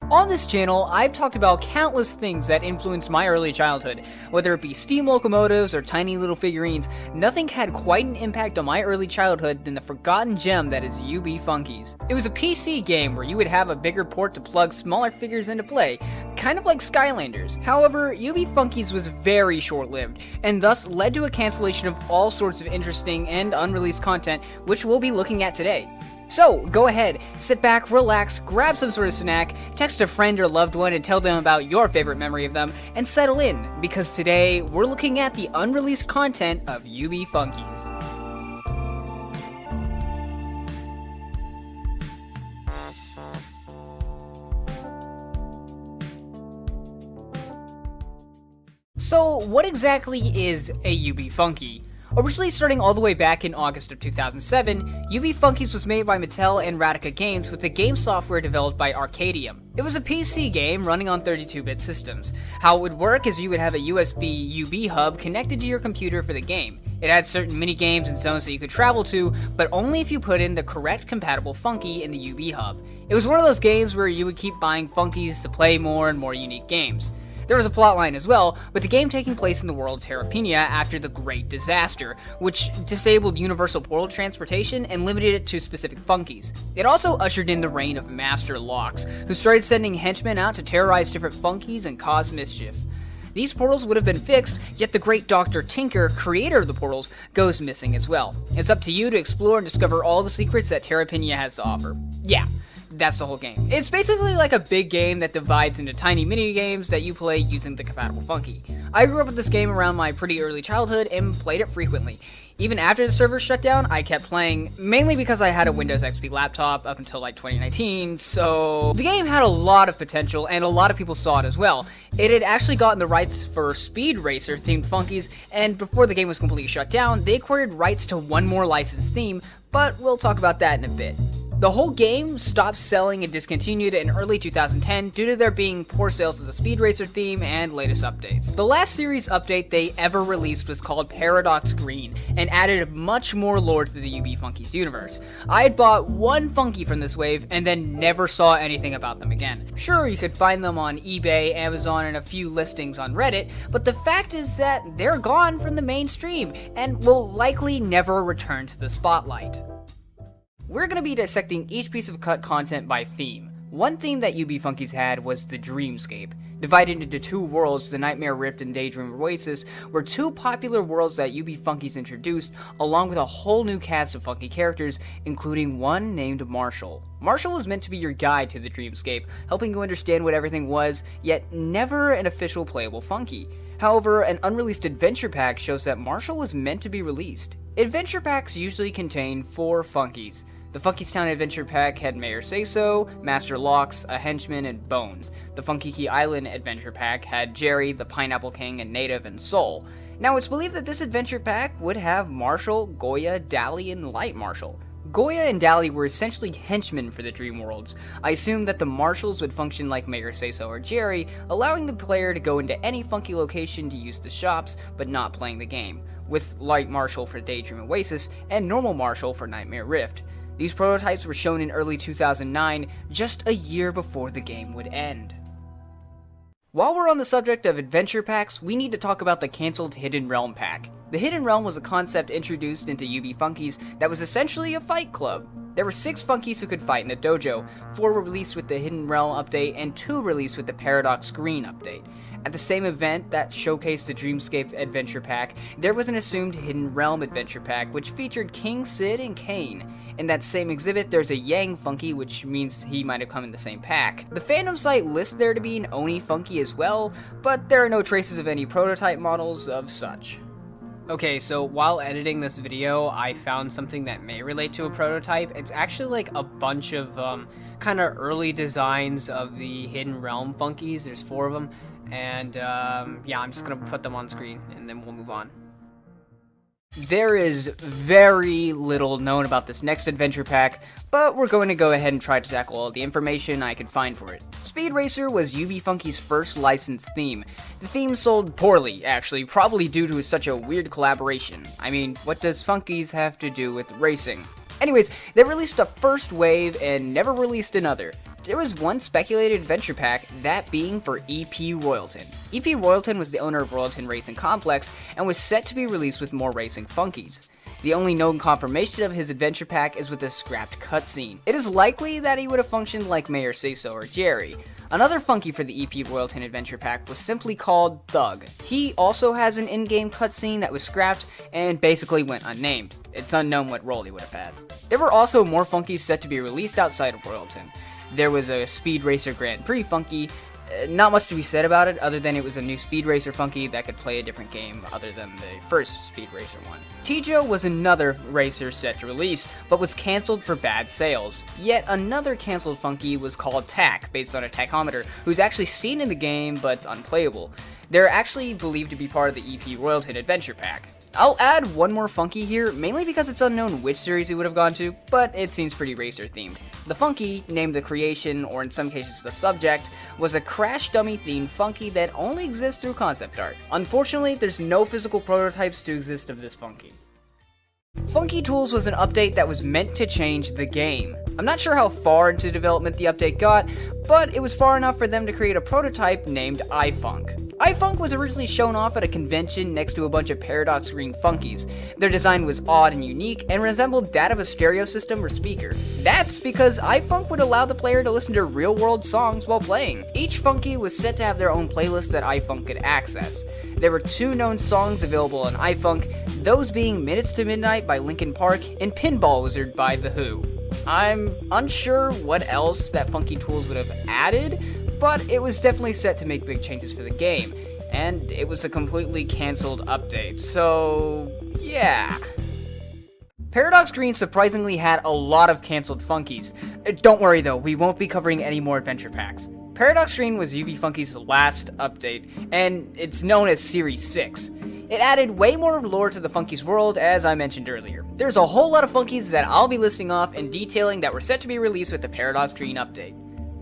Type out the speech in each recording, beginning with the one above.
On this channel, I've talked about countless things that influenced my early childhood. Whether it be steam locomotives or tiny little figurines, nothing had quite an impact on my early childhood than the forgotten gem that is UB Funkeys. It was a PC game where you would have a bigger port to plug smaller figures into play, kind of like Skylanders. However, UB Funkeys was very short-lived, and thus led to a cancellation of all sorts of interesting and unreleased content, which we'll be looking at today. So, go ahead, sit back, relax, grab some sort of snack, text a friend or loved one and tell them about your favorite memory of them, and settle in, because today we're looking at the unreleased content of UB Funkeys. So, what exactly is a UB Funky? Originally starting all the way back in August of 2007, UB Funkeys was made by Mattel and Radica Games with the game software developed by Arcadium. It was a PC game running on 32-bit systems. How it would work is you would have a USB UB hub connected to your computer for the game. It had certain mini-games and zones that you could travel to, but only if you put in the correct compatible Funky in the UB hub. It was one of those games where you would keep buying Funkeys to play more and more unique games. There was a plotline as well, with the game taking place in the world of Terrapenia after the Great Disaster, which disabled universal portal transportation and limited it to specific Funkeys. It also ushered in the reign of Master Locks, who started sending henchmen out to terrorize different Funkeys and cause mischief. These portals would have been fixed, yet the great Dr. Tinker, creator of the portals, goes missing as well. It's up to you to explore and discover all the secrets that Terrapenia has to offer. Yeah. That's the whole game. It's basically like a big game that divides into tiny mini games that you play using the compatible Funky. I grew up with this game around my pretty early childhood and played it frequently. Even after the servers shut down, I kept playing, mainly because I had a Windows XP laptop up until like 2019, so the game had a lot of potential and a lot of people saw it as well. It had actually gotten the rights for Speed Racer themed Funkeys, and before the game was completely shut down, they acquired rights to one more licensed theme, but we'll talk about that in a bit. The whole game stopped selling and discontinued in early 2010 due to there being poor sales of the Speed Racer theme and latest updates. The last series update they ever released was called Paradox Green and added much more lore to the UB Funkeys universe. I had bought one Funky from this wave and then never saw anything about them again. Sure, you could find them on eBay, Amazon, and a few listings on Reddit, but the fact is that they're gone from the mainstream and will likely never return to the spotlight. We're going to be dissecting each piece of cut content by theme. One theme that UB Funkeys had was the Dreamscape. Divided into two worlds, the Nightmare Rift and Daydream Oasis were two popular worlds that UB Funkeys introduced, along with a whole new cast of funky characters, including one named Marshall. Marshall was meant to be your guide to the Dreamscape, helping you understand what everything was, yet never an official playable Funky. However, an unreleased adventure pack shows that Marshall was meant to be released. Adventure packs usually contain 4 Funkeys. The Funky's Town Adventure Pack had Mayor Say-So, Master Locks, a Henchman, and Bones. The Funky Key Island Adventure Pack had Jerry, the Pineapple King, and Native, and Soul. Now, it's believed that this adventure pack would have Marshall, Goya, Dally, and Light Marshall. Goya and Dally were essentially henchmen for the Dream Worlds. I assume that the Marshalls would function like Mayor Say-So or Jerry, allowing the player to go into any funky location to use the shops, but not playing the game, with Light Marshall for Daydream Oasis and Normal Marshall for Nightmare Rift. These prototypes were shown in early 2009, just a year before the game would end. While we're on the subject of adventure packs, we need to talk about the cancelled Hidden Realm pack. The Hidden Realm was a concept introduced into UB Funkeys that was essentially a fight club. There were 6 Funkeys who could fight in the dojo, 4 were released with the Hidden Realm update, and 2 released with the Paradox Green update. At the same event that showcased the Dreamscape Adventure Pack, there was an assumed Hidden Realm Adventure Pack which featured King Sid and Kane. In that same exhibit, there's a Yang Funky, which means he might have come in the same pack. The fandom site lists there to be an Oni Funky as well, but there are no traces of any prototype models of such. Okay, so while editing this video, I found something that may relate to a prototype. It's actually like a bunch of kind of early designs of the Hidden Realm Funkeys. There's 4 of them, and yeah, I'm just gonna put them on screen, and then we'll move on. There is very little known about this next adventure pack, but we're going to go ahead and try to tackle all the information I could find for it. Speed Racer was UB Funkeys' first licensed theme. The theme sold poorly, actually, probably due to such a weird collaboration. I mean, what does Funkeys have to do with racing? Anyways, they released a first wave and never released another. there was one speculated adventure pack, that being for EP Royalton. EP Royalton was the owner of Royalton Racing Complex and was set to be released with more racing Funkies. The only known confirmation of his adventure pack is with a scrapped cutscene. It is likely that he would have functioned like Mayor Say-So or Jerry. Another Funky for the EP Royalton adventure pack was simply called Thug. He also has an in-game cutscene that was scrapped and basically went unnamed. It's unknown what role he would have had. There were also more Funkies set to be released outside of Royalton. There was a Speed Racer Grand Prix Funky. Not much to be said about it, other than it was a new Speed Racer Funky that could play a different game other than the first Speed Racer one. Tijo was another racer set to release, but was cancelled for bad sales. Yet another cancelled Funky was called Tack, based on a tachometer, who's actually seen in the game, but unplayable. They're actually believed to be part of the EP Royalton Adventure Pack. I'll add one more Funky here, mainly because it's unknown which series he would have gone to, but it seems pretty racer themed. The Funky, named the creation, or in some cases the subject, was a Crash Dummy themed Funky that only exists through concept art. Unfortunately, there's no physical prototypes to exist of this Funky. Funky Tools was an update that was meant to change the game. I'm not sure how far into development the update got, but it was far enough for them to create a prototype named Ifunk. Ifunk was originally shown off at a convention next to a bunch of Paradox Green Funkies. Their design was odd and unique, and resembled that of a stereo system or speaker. That's because Ifunk would allow the player to listen to real-world songs while playing. Each Funky was set to have their own playlist that Ifunk could access. There were 2 known songs available on Ifunk, those being Minutes to Midnight by Linkin Park and Pinball Wizard by The Who. I'm unsure what else that Funky Tools would have added, but it was definitely set to make big changes for the game, and it was a completely cancelled update, so yeah. Paradox Green surprisingly had a lot of cancelled Funkies. Don't worry though, we won't be covering any more adventure packs. Paradox Green was UB Funkeys' last update, and it's known as Series 6. It added way more lore to the Funkeys world, as I mentioned earlier. There's a whole lot of Funkies that I'll be listing off and detailing that were set to be released with the Paradox Green update.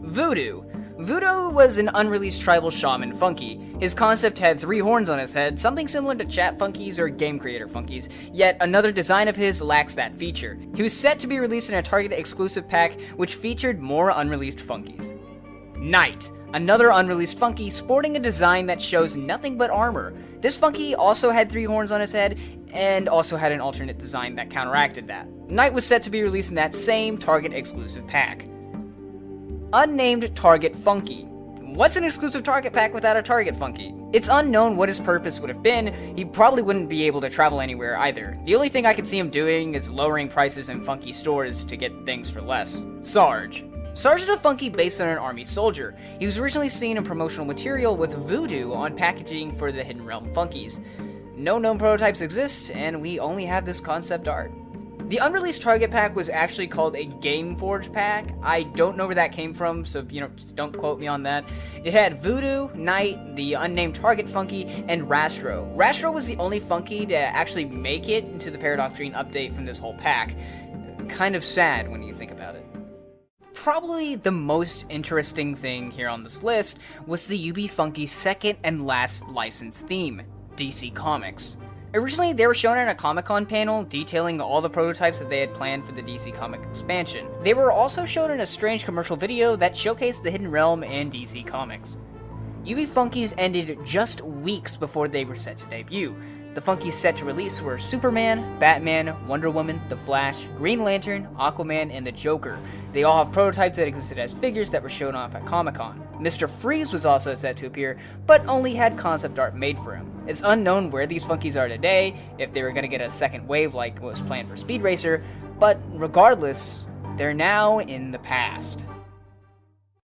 Voodoo. Voodoo was an unreleased tribal shaman Funky. His concept had 3 horns on his head, something similar to Chat Funkies or Game Creator Funkies, yet another design of his lacks that feature. He was set to be released in a Target exclusive pack, which featured more unreleased Funkies. Knight, another unreleased Funky sporting a design that shows nothing but armor. This Funky also had 3 horns on his head, and also had an alternate design that counteracted that. Knight was set to be released in that same Target exclusive pack. Unnamed Target Funky. What's an exclusive Target pack without a Target Funky? It's unknown what his purpose would have been. He probably wouldn't be able to travel anywhere either. The only thing I could see him doing is lowering prices in Funky stores to get things for less. Sarge. Sarge is a Funky based on an army soldier. He was originally seen in promotional material with Voodoo on packaging for the Hidden Realm Funkies. No known prototypes exist, and we only have this concept art. The unreleased Target pack was actually called a Gameforge pack. I don't know where that came from, so, just don't quote me on that. It had Voodoo, Knight, the unnamed Target Funky, and Rastro. Rastro was the only Funky to actually make it into the Paradox Green update from this whole pack. Kind of sad when you think about it. Probably the most interesting thing here on this list was the UB Funkeys' second and last licensed theme, DC Comics. Originally, they were shown at a Comic-Con panel detailing all the prototypes that they had planned for the DC Comic expansion. They were also shown in a strange commercial video that showcased the Hidden Realm and DC Comics. UB Funkeys ended just weeks before they were set to debut. The Funkies set to release were Superman, Batman, Wonder Woman, The Flash, Green Lantern, Aquaman, and the Joker. They all have prototypes that existed as figures that were shown off at Comic-Con. Mr. Freeze was also set to appear, but only had concept art made for him. It's unknown where these Funkies are today, if they were going to get a second wave like what was planned for Speed Racer, but regardless, they're now in the past.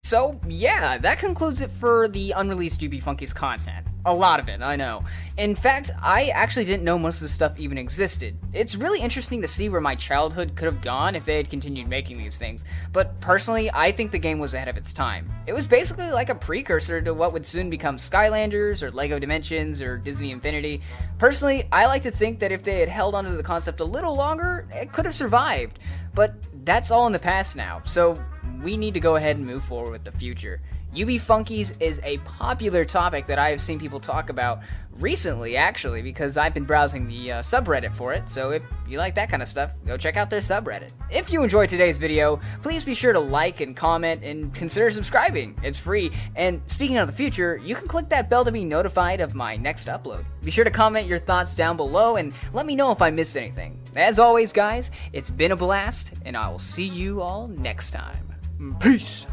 So, yeah, that concludes it for the unreleased UB Funkeys content. A lot of it, I know. In fact, I actually didn't know most of this stuff even existed. It's really interesting to see where my childhood could have gone if they had continued making these things, but personally, I think the game was ahead of its time. It was basically like a precursor to what would soon become Skylanders, or LEGO Dimensions, or Disney Infinity. Personally, I like to think that if they had held onto the concept a little longer, it could have survived. But that's all in the past now, so we need to go ahead and move forward with the future. UB Funkeys is a popular topic that I have seen people talk about recently, actually, because I've been browsing the subreddit for it, so if you like that kind of stuff, go check out their subreddit. If you enjoyed today's video, please be sure to like and comment and consider subscribing. It's free, and speaking of the future, you can click that bell to be notified of my next upload. Be sure to comment your thoughts down below and let me know if I missed anything. As always, guys, it's been a blast, and I will see you all next time. Peace!